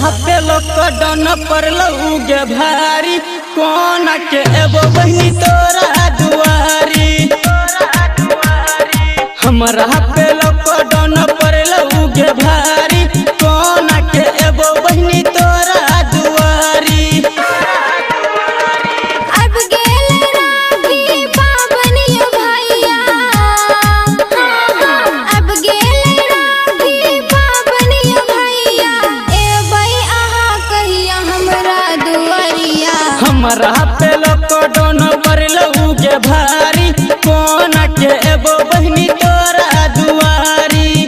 पे lockdown पर लगे भारी कोना के एबो बहनी तोरा दुआरी। हमरा पे लॉकडाउन पर लगे भारी कोना के एबो बहनी तोरा दुआरी। अब गेल राखी पाबनिया भैया, अब गेल राखी पाबनिया भैया, एबै अहाँ कहिया हमरा दुआरिया। हमरा पे लॉकडाउन पर लगे भारी कोना के एबो बहनी तोरा दुआरी।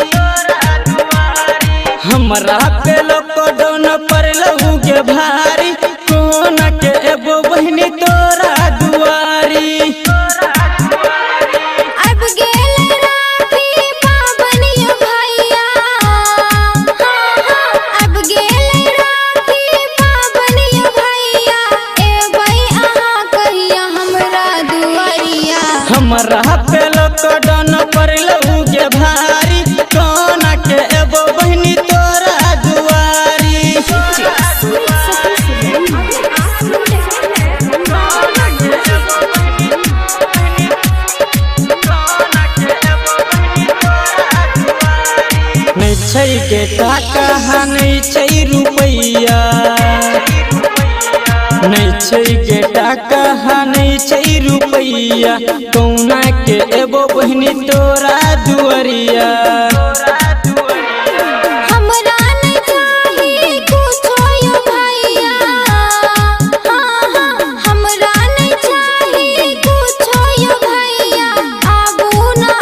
हमरा पे लॉकडाउन पर लगे भारी कोना के एबो बहनी तोरा दुआरी। अब गेल राखी पाबनिया भैया, अब गेल राखी पाबनिया भैया, एबै अहाँ कहिया हमरा दुआरिया। हमरा पे लॉकडाउन पर लगे भारी कोना के एबो बहनी तोरा दुआरी। नहीं छै के टाका नहीं छै रुपैया, नहीं छै के टाका नहीं छै रुपैया, कौना के एबो बहनी तोरा दुआरिया। हमरा नहीं चाही कुछो यो भैया, हमरा नहीं चाही कुछो यो भैया, आबू ना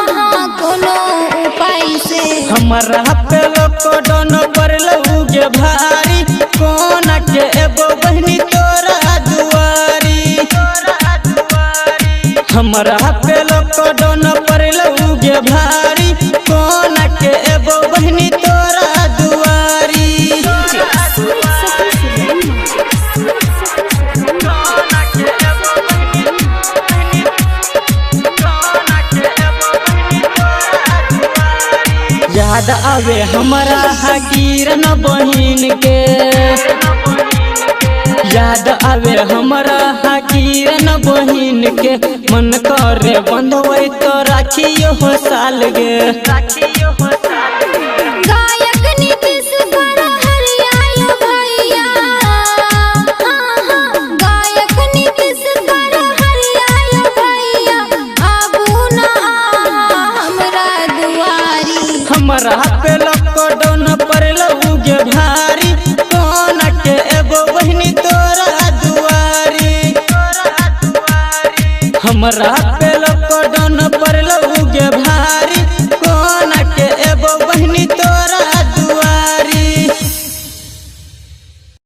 अहाँ कोनो उपाय से। हमरा पे लॉकडाउन पर लगे भारी कोना के एबो बहनी तोरा दुआरी। हमरा पे लॉकडाउन पर लगे भारी कोना के एबो बहनी तोरा दुआरी। याद आवे हमरा किरण बहिन के, याद आवे हमरा किरण बहिन के, मन करे बंधवे तो राखियो हो साल गे। गायक नीतीश पर हरियायो भैया, गायक नीतीश पर हरियायो भैया, आबू ना अहाँ हमरा दुआरी। हमरा पे लॉकडाउन पर लगे भारी कोना के एबो बहनी तोरा दुआरी। हमरा पे लॉकडाउन पर लगे